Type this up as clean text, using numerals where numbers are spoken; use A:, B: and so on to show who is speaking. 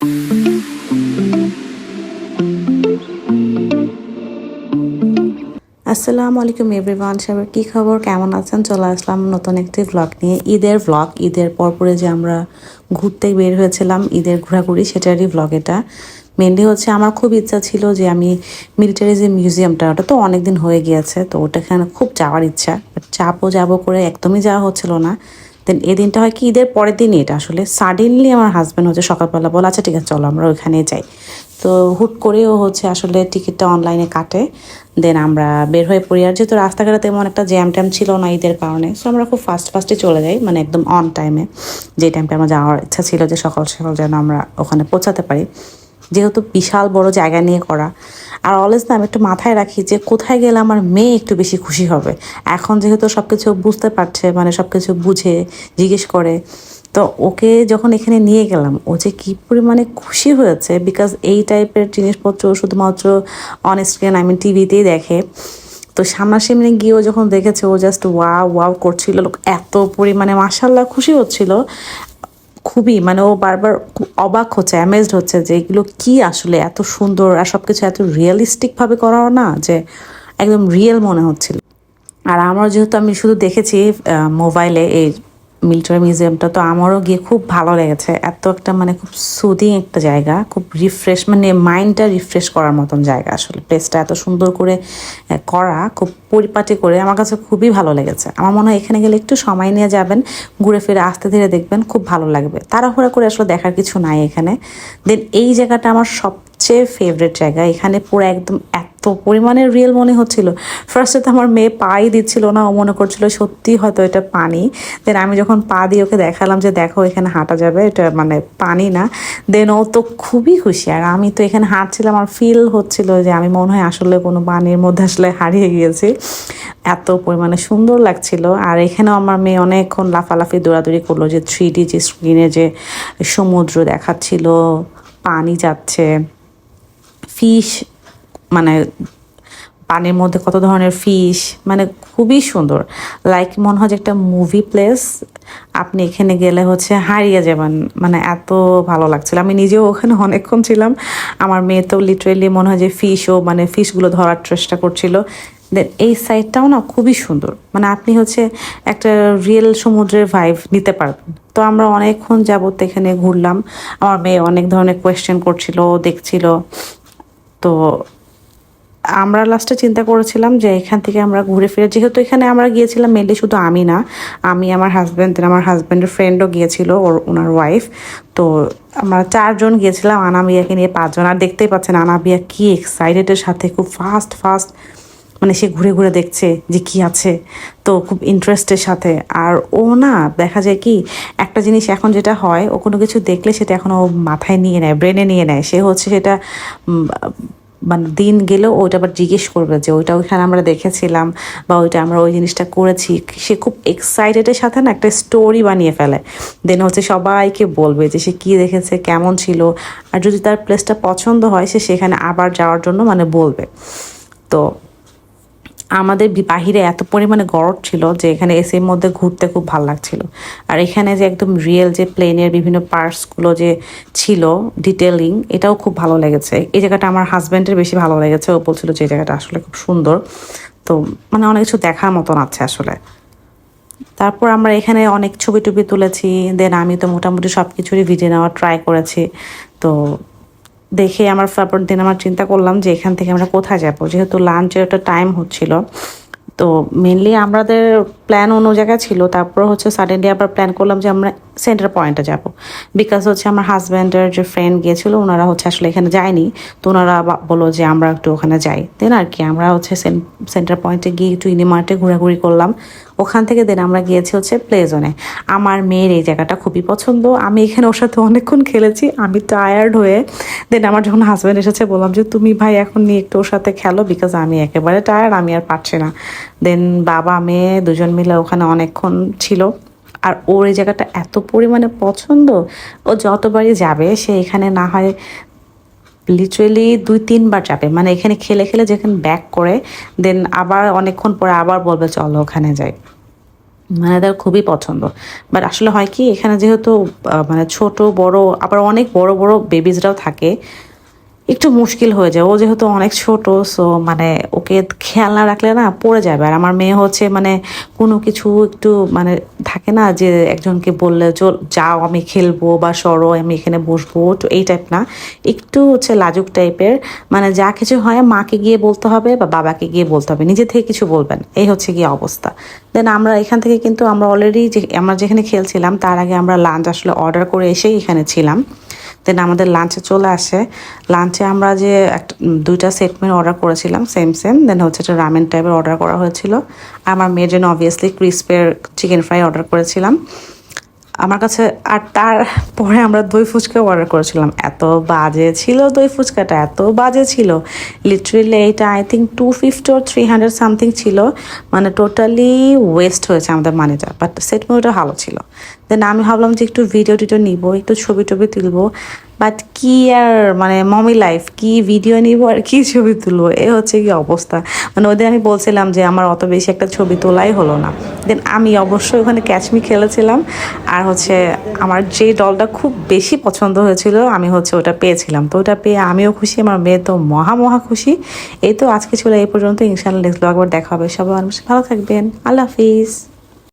A: আসসালামু আলাইকুম এভরিওয়ান, সবার কী খবর, কেমন আছেন? চলে আসলাম নতুন একটি ভ্লগ নিয়ে। ঈদের ভ্লগ, ঈদের পরপরে যে আমরা ঘুরতে বের হয়েছিলাম, ঈদের ঘোরাঘুরি, সেটারই ভ্লগ এটা। মেনলি হচ্ছে আমার খুব ইচ্ছা ছিল যে আমি মিলিটারি যে মিউজিয়ামটা, ওটা তো অনেক দিন হয়ে গিয়েছে, তো ওটাখানে খুব যাওয়ার ইচ্ছা, বাট যাবো করে একদমই যাওয়া হচ্ছিল না। দেন এই দিনটা হয় কি, ঈদের পরের দিনই এটা আসলে সাডেনলি আমার হাজব্যান্ড হচ্ছে সকালবেলা বলে আচ্ছা ঠিক আছে চলো আমরা ওইখানে যাই। তো হুট করেও হচ্ছে আসলে টিকিটটা অনলাইনে কাটে, দেন আমরা বের হয়ে পড়ি। আর যেহেতু রাস্তাঘাটে তেমন একটা জ্যাম ট্যাম ছিল না ঈদের কারণে, সো আমরা খুব ফাস্টে চলে যাই, মানে একদম অন টাইমে, যে টাইমটা আমার যাওয়ার ইচ্ছা ছিল যে সকাল সকাল যেন আমরা ওখানে পৌঁছাতে পারি, যেহেতু বিশাল বড় জায়গা নিয়ে করা। আর অলওয়েজ না আমি একটু মাথায় রাখি যে কোথায় গেলে আমার মেয়ে একটু বেশি খুশি হবে। এখন যেহেতু সব কিছু বুঝতে পারছে, মানে সব কিছু বুঝে জিজ্ঞেস করে, তো ওকে যখন এখানে নিয়ে গেলাম ও যে কী পরিমাণে খুশি হয়েছে, বিকজ এই টাইপের জিনিসপত্র শুধুমাত্র অন স্ক্রিন, আই মিন টিভিতেই দেখে। তো সামনাসামনি গিয়েও যখন দেখেছে ও জাস্ট ওয়াও ওয়াও করছিল, এত পরিমাণে মাশাল্লাহ খুশি হচ্ছিল, খুবই, মানে ও বারবার অবাক হচ্ছে, অ্যামেজড হচ্ছে যে এগুলো কি আসলে এত সুন্দর আর সব কিছু এত রিয়েলিস্টিকভাবে করাও না, যে একদম রিয়েল মনে হচ্ছিল। আর আমার যেহেতু আমি শুধু দেখেছি মোবাইলে এই মিলিটারি মিউজিয়ামটা, তো আমারও গিয়ে খুব ভালো লেগেছে। এত একটা মানে খুব সুদিং একটা জায়গা, খুব রিফ্রেশ, মানে মাইন্ডটা রিফ্রেশ করার মতন জায়গা। আসলে প্লেসটা এত সুন্দর করে করা, খুব পরিপাটি করে, আমার কাছে খুবই ভালো লেগেছে। আমার মনে হয় এখানে গেলে একটু সময় নিয়ে যাবেন, ঘুরে ফিরে আস্তে ধীরে দেখবেন, খুব ভালো লাগবে। তাড়াহুড়া করে আসলে দেখার কিছু নাই এখানে। দেন এই জায়গাটা আমার সবচেয়ে ফেভারিট জায়গা। এখানে পুরো একদম এত পরিমাণে রিয়েল মনে হচ্ছিল। ফার্স্টে তো আমার মেয়ে পাই দিচ্ছিল না, ও মনে করছিল সত্যি হয়তো এটা পানি। দেন আমি যখন পা দিয়ে ওকে দেখালাম যে দেখো এখানে হাঁটা যাবে, এটা মানে পানি না, দেন ও তো খুবই খুশি। আর আমি তো এখানে হাঁটছিলাম, আমার ফিল হচ্ছিল যে আমি মনে হয় আসলে কোনো পানির মধ্যে আসলে হারিয়ে গিয়েছি, এত পরিমাণে সুন্দর লাগছিল। আর এখানেও আমার মেয়ে অনেকক্ষণ লাফালাফি দৌড়াদৌড়ি করলো, যে 3D যে স্ক্রিনে যে সমুদ্র দেখাচ্ছিল, পানি যাচ্ছে, ফিশ, মানে পানির মধ্যে কত ধরনের ফিশ, মানে খুবই সুন্দর। লাইক মনে হয় যে একটা মুভি প্লেস, আপনি এখানে গেলে হচ্ছে হারিয়ে যাবেন, মানে এত ভালো লাগছিল। আমি নিজেও ওখানে অনেকক্ষণ ছিলাম, আমার মেয়ে তো লিটারেলি মনে হয় যে ফিশও, মানে ফিশগুলো ধরার চেষ্টা করছিল। দেন এই সাইডটাও না খুবই সুন্দর, মানে আপনি হচ্ছে একটা রিয়েল সমুদ্রের ভাইব নিতে পারবেন। তো আমরা অনেকক্ষণ যাবত এখানে ঘুরলাম, আমার মেয়ে অনেক ধরনের কোয়েশ্চেন করছিল, দেখছিল। তো আমরা লাস্টে চিন্তা করেছিলাম যে এখান থেকে আমরা ঘুরে ফিরে, যেহেতু এখানে আমরা গিয়েছিলাম মেনলি শুধু আমি না, আমি, আমার হাজব্যান্ড, দেন আমার হাজব্যান্ডের ফ্রেন্ডও গিয়েছিল, ওনার ওয়াইফ। তো আমরা 4জন গিয়েছিলাম, আনাবিয়াকে নিয়ে 5জন। আর দেখতেই পাচ্ছেন আনাবিয়া কি এক্সাইটেডের সাথে, খুব ফাস্ট মানে সে ঘুরে ঘুরে দেখছে যে কি আছে, তো খুব ইন্টারেস্টের সাথে। আর ও না, দেখা যায় কি একটা জিনিস এখন যেটা হয়, ও কোনো কিছু দেখলে সেটা এখন ও মাথায় নিয়ে নেয়, ব্রেনে নিয়ে নেয়, সে হচ্ছে সেটা মানে দিন গেলেও ওইটা আবার জিজ্ঞেস করবে যে ওইটা ওইখানে আমরা দেখেছিলাম, বা ওইটা আমরা ওই জিনিসটা করেছি। সে খুব এক্সাইটেডের সাথে না একটা স্টোরি বানিয়ে ফেলে, দেন হচ্ছে সবাইকে বলবে যে সে কী দেখেছে, কেমন ছিল। আর যদি তার প্লেসটা পছন্দ হয়, সে সেখানে আবার যাওয়ার জন্য মানে বলবে। তো আমাদের বাহিরে এত পরিমাণে গরম ছিল যে এখানে এসির মধ্যে ঘুরতে খুব ভালো লাগছিল। আর এখানে যে একদম রিয়েল যে প্লেনের বিভিন্ন পার্টসগুলো যে ছিল, ডিটেলিং, এটাও খুব ভালো লেগেছে। এই জায়গাটা আমার হাজব্যান্ডের বেশি ভালো লেগেছে, ও বলছিল যে এই জায়গাটা আসলে খুব সুন্দর। তো মানে অনেক কিছু দেখার মতন আছে আসলে। তারপর আমরা এখানে অনেক ছবি টবি তুলেছি, দেন আমি তো মোটামুটি সব কিছুরই ভিডিও নেওয়ার ট্রাই করেছি। তো দেখে আমার তারপর দিন আমার চিন্তা করলাম যে এখান থেকে আমরা কোথায় যাব, যেহেতু লাঞ্চের একটা টাইম হচ্ছিল। তো মেনলি আমাদের প্ল্যান অন্য জায়গায় ছিল, তারপর হচ্ছে সাডেনলি আবার প্ল্যান করলাম যে আমরা সেন্টার পয়েন্টে যাব, বিকজ হচ্ছে আমার হাজব্যান্ডের যে ফ্রেন্ড গিয়েছিল, ওনারা হচ্ছে আসলে এখানে যায়নি, তো ওনারা বললো যে আমরা একটু ওখানে যাই। দেন আর কি আমরা হচ্ছে সেন্টার পয়েন্টে গিয়ে একটু ইনিমার্টে ঘোরাঘুরি করলাম, ওখান থেকে দেন আমরা গিয়েছি হচ্ছে প্লে জোনে। আমার মেয়ের এই জায়গাটা খুবই পছন্দ, আমি এখানে ওর সাথে অনেকক্ষণ খেলেছি, আমি টায়ার্ড হয়ে, দেন আমার যখন হাজব্যান্ড এসেছে বললাম যে তুমি ভাই এখন নিয়ে একটু ওর সাথে খেলো, বিকজ আমি একেবারে টায়ার্ড, আমি আর পারছি না। দেন বাবা মেয়ে দুজন মিলে ওখানে অনেকক্ষণ ছিল। আর ওর এই জায়গাটা এত পরিমাণে পছন্দ, ও যতবারই যাবে সে এখানে না হয় লিটারেলি 2-3 বার যাবে, মানে এখানে খেলে খেলে যেখানে ব্যাক করে, দেন আবার অনেকক্ষণ পরে আবার বলবে চলো ওখানে যাই। মানে তার খুবই পছন্দ। বাট আসলে হয় কি এখানে যেহেতু মানে ছোট বড় আবার অনেক বড় বড় বেবিজরাও থাকে, একটু মুশকিল হয়ে যায়। ও যেহেতু অনেক ছোট, সো মানে ওকে খেয়াল না রাখলে না পড়ে যাবে। আর আমার মেয়ে হচ্ছে মানে কোনো কিছু একটু মানে থাকে না যে একজনকে বললে চল যাও আমি খেলবো বা সরো আমি এখানে বসবো, তো এই টাইপ না, একটু হচ্ছে লাজুক টাইপের। মানে যা কিছু হয় মাকে গিয়ে বলতে হবে বা বাবাকে গিয়ে বলতে হবে, নিজে থেকে কিছু বলবেন, এই হচ্ছে গিয়ে অবস্থা। দেন আমরা এখান থেকে কিন্তু আমরা অলরেডি যে আমরা যেখানে খেলছিলাম তার আগে আমরা লাঞ্চ আসলে অর্ডার করে এসেই এখানে ছিলাম। দেন আমাদের লাঞ্চে চলে আসে। লাঞ্চে আমরা যে একটা দুইটা সেট মেনু অর্ডার করেছিলাম সেম সেম, দেন হচ্ছে একটা রামেন টাইপের অর্ডার করা হয়েছিল। আমার মেয়ের জন্য অবভিয়াসলি ক্রিস্পের চিকেন ফ্রাই অর্ডার করেছিলাম আমার কাছে। আর তারপরে আমরা দই ফুচকা অর্ডার করেছিলাম। এত বাজে ছিল দই ফুচকাটা, এত বাজে ছিল লিটারেলি। এইটা আই থিঙ্ক 250 or 300 সামথিং ছিল। মানে টোটালি ওয়েস্ট হয়েছে আমাদের মানিটা। বাট সেট মেনুটা ভালো ছিল। দেন আমি ভাবলাম যে একটু ভিডিও টিডিও নিব, একটু ছবি টবি তুলবো। বাট কি আর মানে মমি লাইফ, কি ভিডিও নিব আর কি ছবি তুলবো, এ হচ্ছে কি অবস্থা। মানে ওদের আমি বলছিলাম যে আমার অত বেশি একটা ছবি তোলাই হলো না। দেন আমি অবশ্যই ওখানে ক্যাচমি খেলেছিলাম। আর হচ্ছে আমার যে ডলটা খুব বেশি পছন্দ হয়েছিল আমি হচ্ছে ওটা পেয়েছিলাম। তো ওটা পেয়ে আমিও খুশি, আমার মেয়ে তো মহা মহা খুশি। এই তো আজকে ছিল এই পর্যন্ত। ইনশাআল্লাহ নেক্সট ব্লগ আবার দেখা হবে। সবাই ভালো থাকবেন। আল্লাহ হাফিজ।